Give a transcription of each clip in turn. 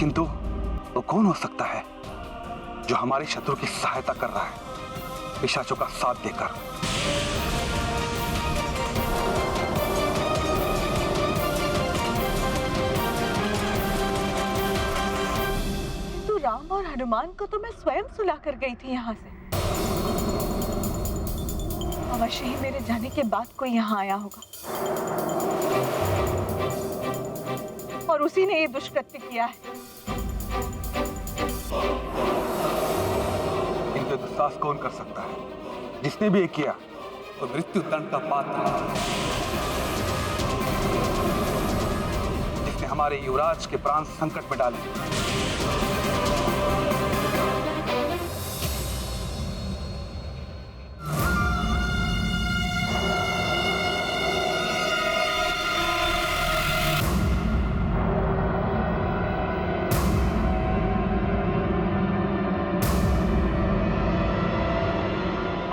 किंतु वो कौन हो सकता है जो हमारे शत्रु की सहायता कर रहा है पिशाचों का साथ देकर? तो राम और हनुमान को तो मैं स्वयं सुला कर गई थी यहाँ से। अवश्य ही मेरे जाने के बाद कोई यहाँ आया होगा और उसी ने ये दुष्कृत्य किया है। इनके दुस्साहस कौन कर सकता है? जिसने भी ये किया तो मृत्यु दंड का पात्र है। जिसने हमारे युवराज के प्राण संकट में डाले।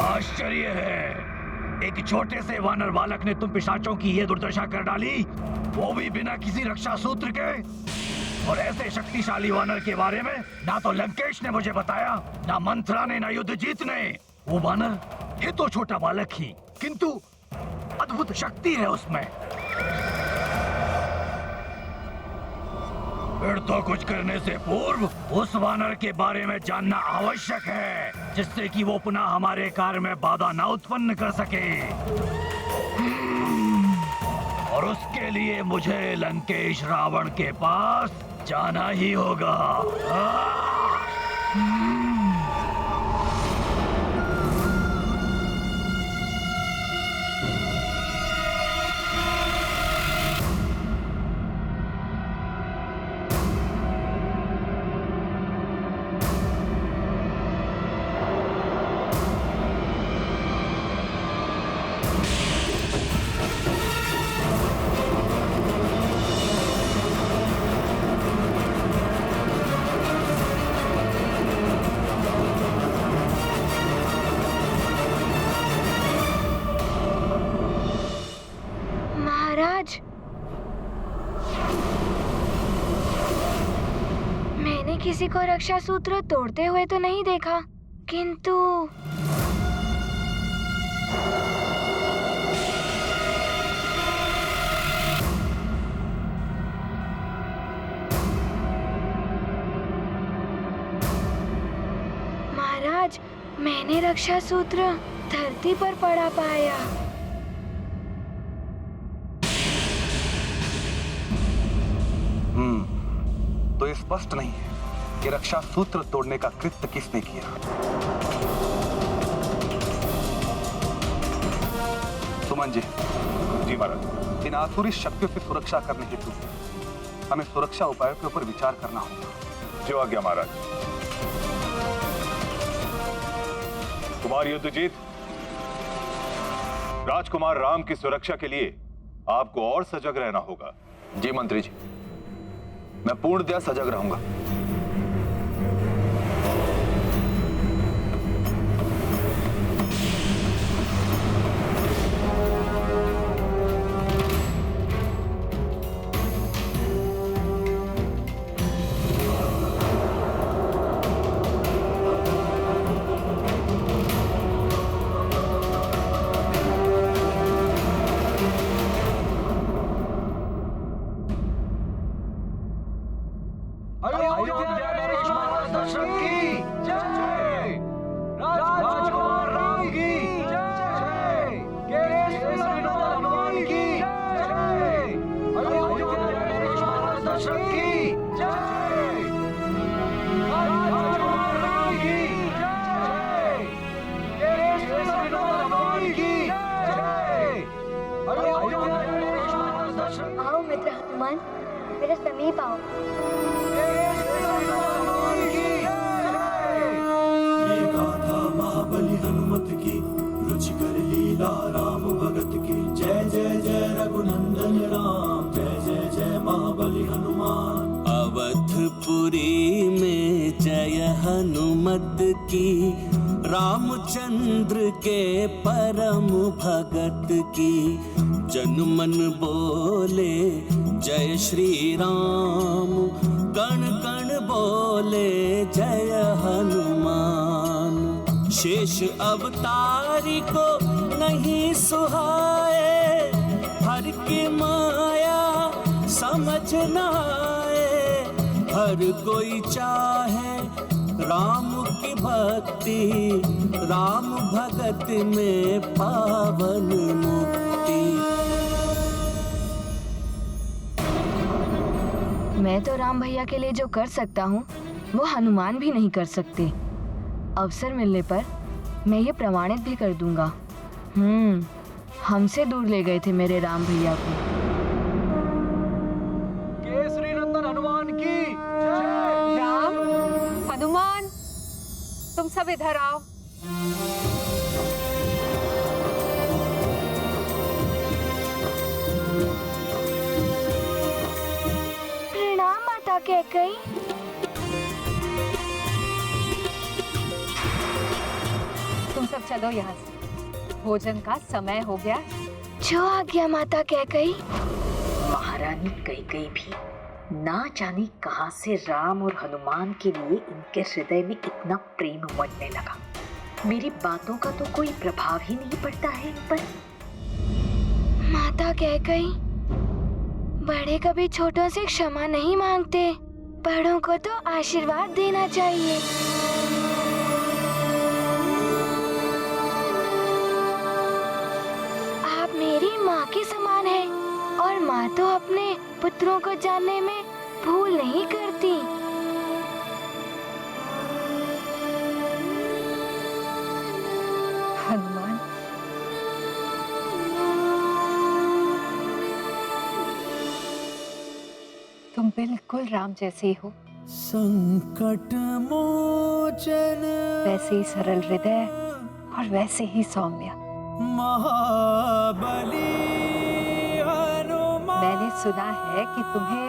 आश्चर्य है, एक छोटे से वानर बालक ने तुम पिशाचों की ये दुर्दशा कर डाली, वो भी बिना किसी रक्षा सूत्र के। और ऐसे शक्तिशाली वानर के बारे में ना तो लंकेश ने मुझे बताया, ना मंथरा ने, ना युद्धजीत ने। वो वानर है तो छोटा बालक ही, किंतु अद्भुत शक्ति है उसमें। फिर तो कुछ करने से पूर्व उस वानर के बारे में जानना आवश्यक है, जिससे कि वो पुनः हमारे कार्य में बाधा न उत्पन्न कर सके। और उसके लिए मुझे लंकेश रावण के पास जाना ही होगा। मैंने किसी को रक्षा सूत्र तोड़ते हुए तो नहीं देखा, किंतु महाराज, मैंने रक्षा सूत्र धरती पर पड़ा पाया। तो ये स्पष्ट नहीं है कि रक्षा सूत्र तोड़ने का कृत्य किसने किया। सुमन जी। जी महाराज। इन आसुरी शक्तियों से सुरक्षा करने हेतु हमें सुरक्षा उपायों के ऊपर विचार करना होगा। जो आज्ञा महाराज। कुमार युद्धजीत, राजकुमार राम की सुरक्षा के लिए आपको और सजग रहना होगा। जी मंत्री जी, मैं पूर्णतया सजग रहूंगा। आओ मित्र हनुमान, मेरे समीप आओ। ये गाथा महाबली हनुमत की, रुचिकर लीला राम भगत की। जय जय जय रघुनंदन राम, जय जय जय महाबली हनुमान। अवधपुरी में जय हनुमत की, रामचंद्र के परम भगत की। जन मन बोले जय श्री राम, कण कण बोले जय हनुमान। शेष अवतारी को नहीं सुहाए, हर की माया समझ न आए। हर कोई चाहे राम की भक्ति, राम भगत में पावन मुक्ति। मैं तो राम भैया के लिए जो कर सकता हूँ वो हनुमान भी नहीं कर सकते। अवसर मिलने पर मैं ये प्रमाणित भी कर दूंगा। हमसे दूर ले गए थे मेरे राम भैया को। केसरी नंदन हनुमान की राम, हनुमान, तुम सब इधर आओ। प्रणाम माता कैकेयी। तुम सब चलो यहाँ से, भोजन का समय हो गया। जो आज्ञा माता कैकेयी। महारानी कैकेयी भी ना जाने कहां से राम और हनुमान के लिए इनके हृदय में इतना प्रेम उमड़ने लगा। मेरी बातों का तो कोई प्रभाव ही नहीं पड़ता है इन पर। माता कैकेयी, बड़े कभी छोटों से क्षमा नहीं मांगते, बड़ों को तो आशीर्वाद देना चाहिए। आप मेरी माँ के समान हैं और माँ तो अपने पुत्रों को जानने में भूल नहीं करती। हनुमान, तुम बिल्कुल राम जैसे ही हो। संकट मोचन वैसे ही सरल हृदय और वैसे ही सौम्य। महाबली हनुमान। मैंने सुना है कि तुम्हें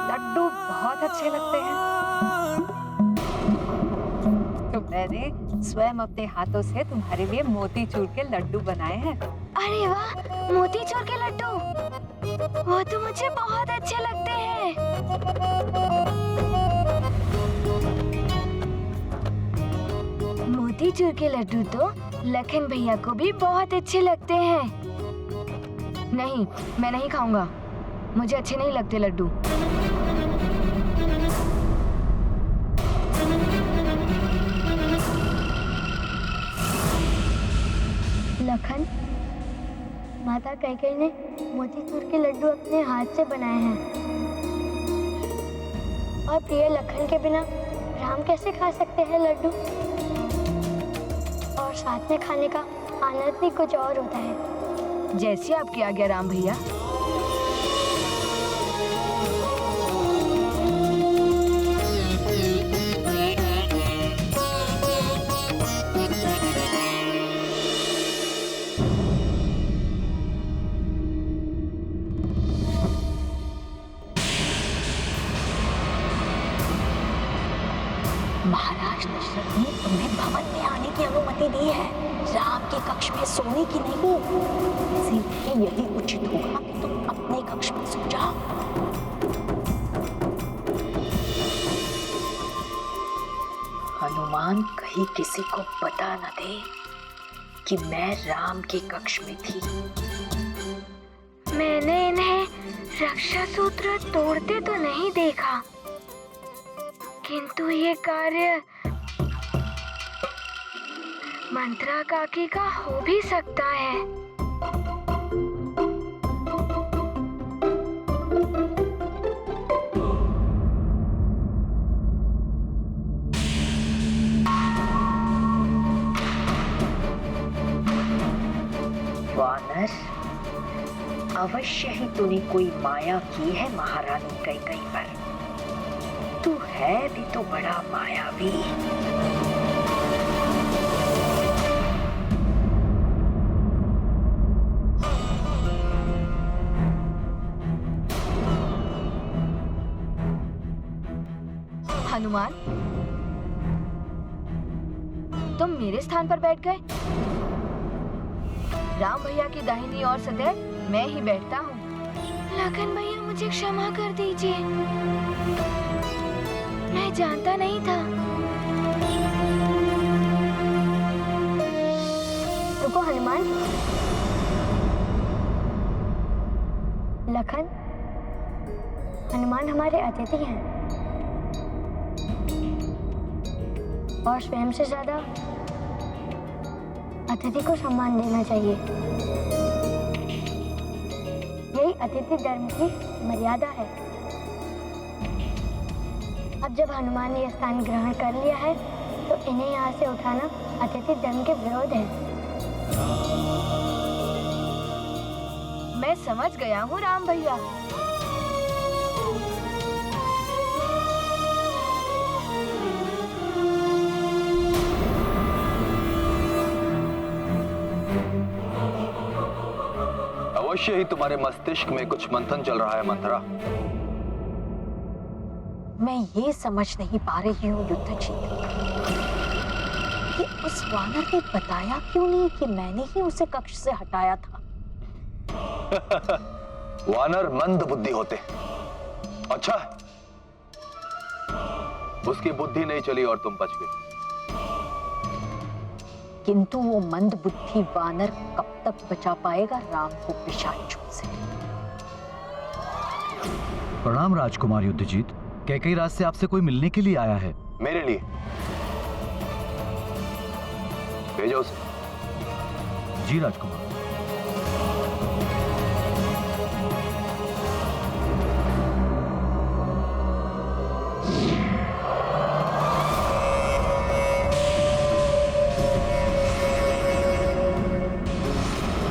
लड्डू बहुत अच्छे लगते हैं, तो मैंने स्वयं अपने हाथों से तुम्हारे लिए मोतीचूर के लड्डू बनाए हैं। अरे वाह, मोतीचूर के लड्डू, वो तो मुझे बहुत अच्छे लगते हैं। मोतीचूर के लड्डू तो लखन भैया को भी बहुत अच्छे लगते हैं। नहीं, मैं नहीं खाऊंगा, मुझे अच्छे नहीं लगते लड्डू। लखन, माता कैकेयी ने मोतीचूर के लड्डू अपने हाथ से बनाए हैं, और प्रिय लखन के बिना राम कैसे खा सकते हैं लड्डू? और साथ में खाने का आनंद भी कुछ और होता है। जैसी आपकी आज्ञा राम भैया। महाराज दशरथ ने तुम्हें भवन में आने की अनुमति दी है, राम के कक्ष में सोने की नहीं। इसीलिए यही उचित होगा कि तुम अपने कक्ष में सो जाओ। हनुमान कहीं किसी को पता न दे कि मैं राम के कक्ष में थी। मैंने इन्हें रक्षा सूत्र तोड़ते तो नहीं देखा, किंतु ये कार्य मंत्रा काकी का हो भी सकता है। वानर, अवश्य ही तूने कोई माया की है महारानी कैकेयी पर। तू है भी तो बड़ा मायावी। हनुमान, तुम मेरे स्थान पर बैठ गए। राम भैया की दाहिनी ओर सदैव मैं ही बैठता हूँ। लखन भैया मुझे क्षमा कर दीजिए, मैं जानता नहीं था। रुको हनुमान। लखन, हनुमान हमारे अतिथि हैं और स्वयं से ज्यादा अतिथि को सम्मान देना चाहिए। यही अतिथि धर्म की मर्यादा है। अब जब हनुमान ने यह स्थान ग्रहण कर लिया है तो इन्हें यहाँ से उठाना अतिथि धर्म के विरोध है। मैं समझ गया हूँ राम भैया। अवश्य ही तुम्हारे मस्तिष्क में कुछ मंथन चल रहा है मंथरा। मैं ये समझ नहीं पा रही हूँ युद्धजीत कि उस वानर ने बताया क्यों नहीं कि मैंने ही उसे कक्ष से हटाया था। वानर मंद बुद्धि होते। अच्छा, उसकी बुद्धि नहीं चली और तुम बच गए। किंतु वो मंद बुद्धि वानर कब तक बचा पाएगा राम को पिशाचों से? प्रणाम राजकुमार युद्धजीत। कैकेयी राज से आपसे कोई मिलने के लिए आया है। मेरे लिए भेजो उसे। जी राजकुमार।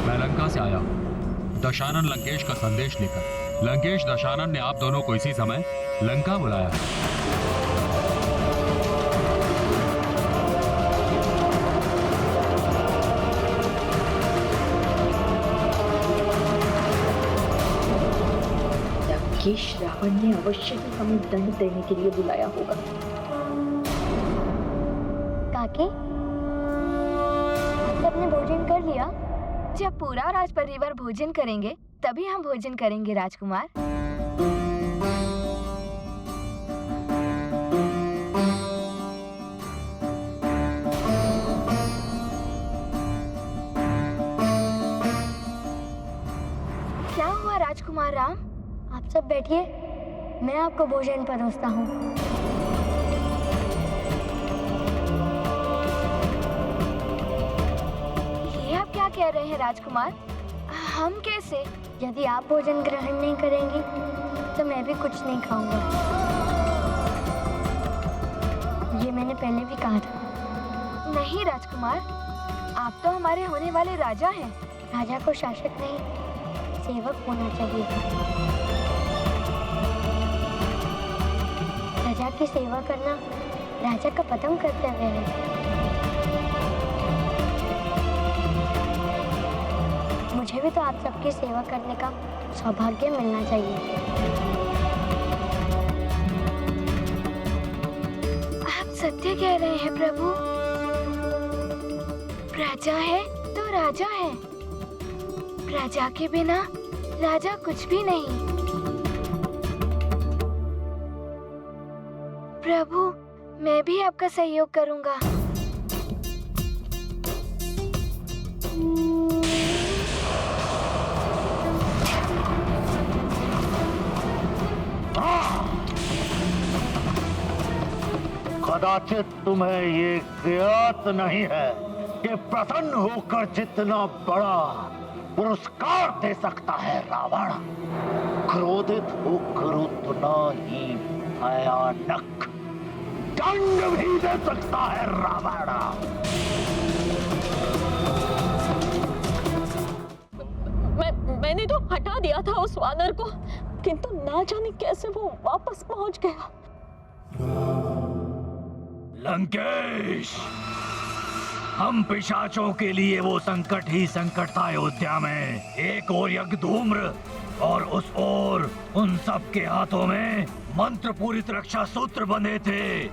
मैं लंका से आया हूं दशानन लंकेश का संदेश लेकर। लंकेश दशानन ने आप दोनों को इसी समय लंका बुलाया है। लंकेश रावण ने अवश्य ही हमें दंड देने के लिए बुलाया होगा। काकी, सबने भोजन कर लिया? जब पूरा राज परिवार भोजन करेंगे तभी हम भोजन करेंगे राजकुमार। क्या हुआ राजकुमार राम? आप सब बैठिए, मैं आपको भोजन परोसता हूँ। ये आप क्या कह रहे हैं राजकुमार? हम कैसे? यदि आप भोजन ग्रहण नहीं करेंगी तो मैं भी कुछ नहीं खाऊंगा। ये मैंने पहले भी कहा था। नहीं राजकुमार, आप तो हमारे होने वाले राजा हैं। राजा को शासक नहीं, सेवक होना चाहिए। प्रजा की सेवा करना राजा का प्रथम कर्तव्य है। मुझे भी तो आप सबकी सेवा करने का सौभाग्य मिलना चाहिए। आप सत्य कह रहे हैं प्रभु। प्रजा है तो राजा है, प्रजा के बिना राजा कुछ भी नहीं। प्रभु, मैं भी आपका सहयोग करूंगा। कदाचित तुम्हें ये ज्ञात नहीं है कि प्रसन्न होकर जितना बड़ा पुरस्कार दे सकता है रावण, क्रोधित होकर उतना ही भयानक दंड भी दे सकता है रावण। मैंने तो हटा दिया था उस वानर को, किंतु ना जाने कैसे वो वापस पहुंच गया। लंकेश, हम पिशाचों के लिए वो संकट ही संकट था अयोध्या में। एक ओर यज्ञ धूम्र और उस ओर उन सब के हाथों में मंत्र पूरित रक्षा सूत्र बंधे थे,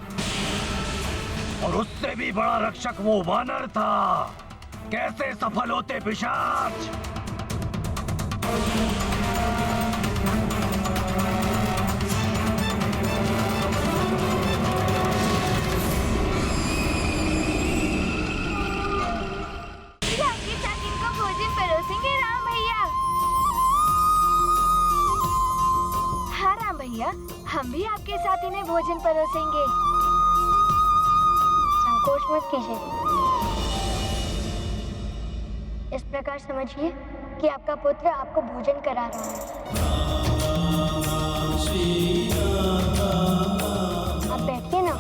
और उससे भी बड़ा रक्षक वो वानर था। कैसे सफल होते पिशाच? आपके साथ इन्हें भोजन परोसेंगे। संकोच मत कीजिए। इस प्रकार समझिए कि आपका पुत्र आपको भोजन करा रहा है। आप बैठिए ना।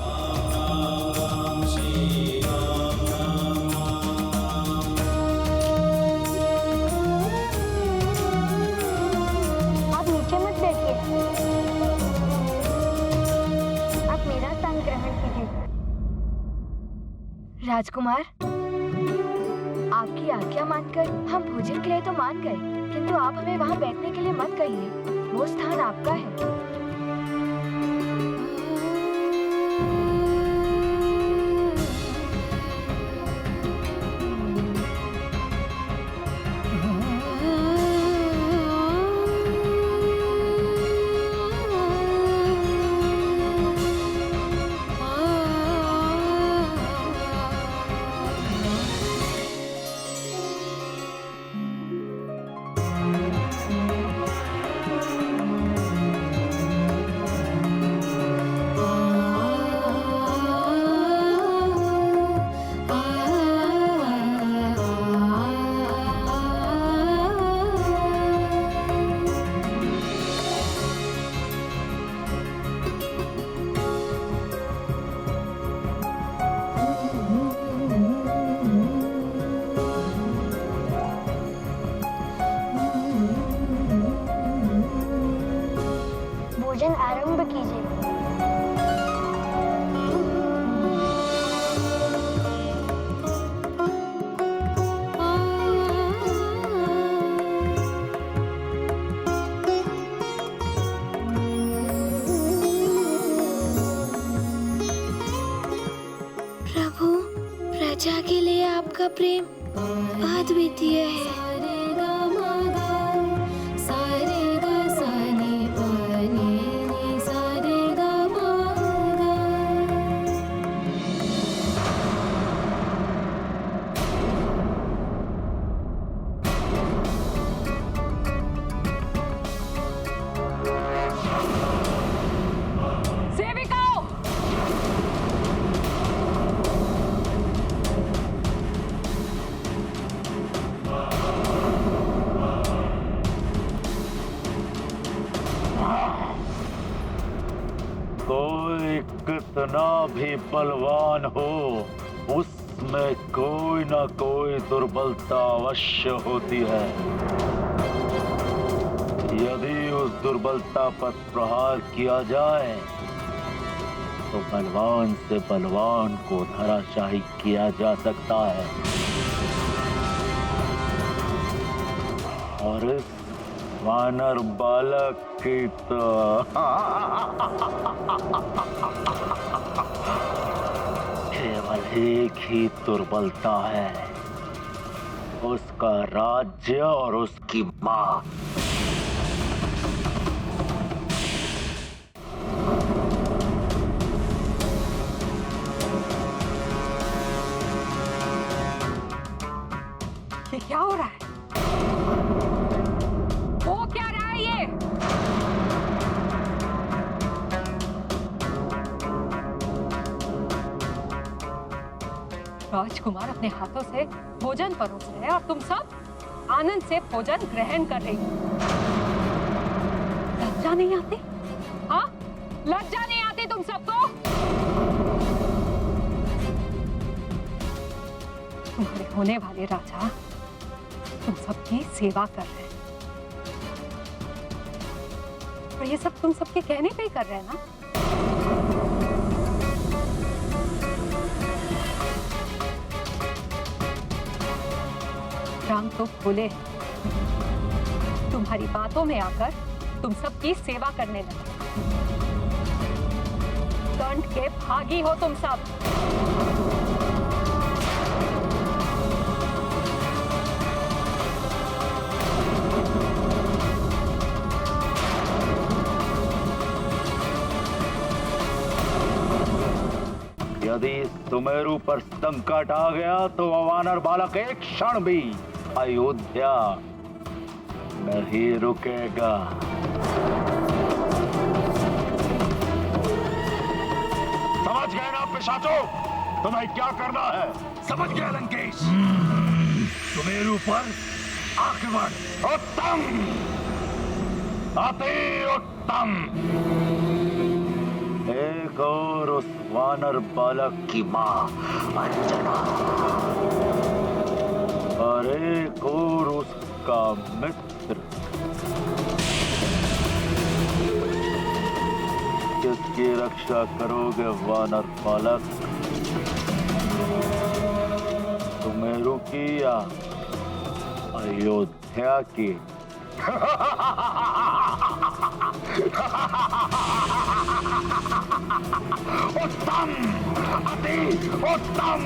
आप नीचे मत बैठिए। आप मेरा स्थान ग्रहण कीजिए। राजकुमार, आपकी आज्ञा मानकर हम भोजन के लिए तो मान गए, किंतु आप हमें वहाँ बैठने के लिए मत कहिए। वो स्थान आपका है। भोजन आरंभ कीजिए। प्रभु, प्रजा के लिए आपका प्रेम अद्वितीय है। कोई कितना भी बलवान हो, उसमें कोई ना कोई दुर्बलता अवश्य होती है। यदि उस दुर्बलता पर प्रहार किया जाए तो बलवान से बलवान को धराशायी किया जा सकता है। और इस वानर बालक की तो केवल एक ही दुर्बलता है, उसका राज्य और उसकी माँ। ये क्या हो रहा है? वो क्या रहा है ये? राजकुमार अपने हाथों से भोजन परोस रहे हैं और तुम सब आनंद से भोजन ग्रहण कर रही हो। लज्जा नहीं आती? हाँ, लज्जा नहीं आती तुम सबको? तुम्हारे होने वाले राजा तुम सबकी सेवा कर रहे हैं, और ये सब तुम सबके कहने पे ही कर रहे हैं ना? राम तो भोले हैं, तुम्हारी बातों में आकर तुम सबकी सेवा करने लगे। दंड के भागी हो तुम सब। यदि सुमेरु पर संकट आ गया तो वानर बालक एक क्षण भी अयोध्या नहीं रुकेगा। गए ना पिशाचों? तुम्हें क्या करना है? समझ गया लंकेश। सुमेरु पर आक्रमण। उत्तम, अति उत्तम। एक और उस वानर बालक की मां अंजना, और एक और उसका मित्र, किसकी रक्षा करोगे वानर बालक? सुमेरु की या अयोध्या की? उत्तम, अति उत्तम।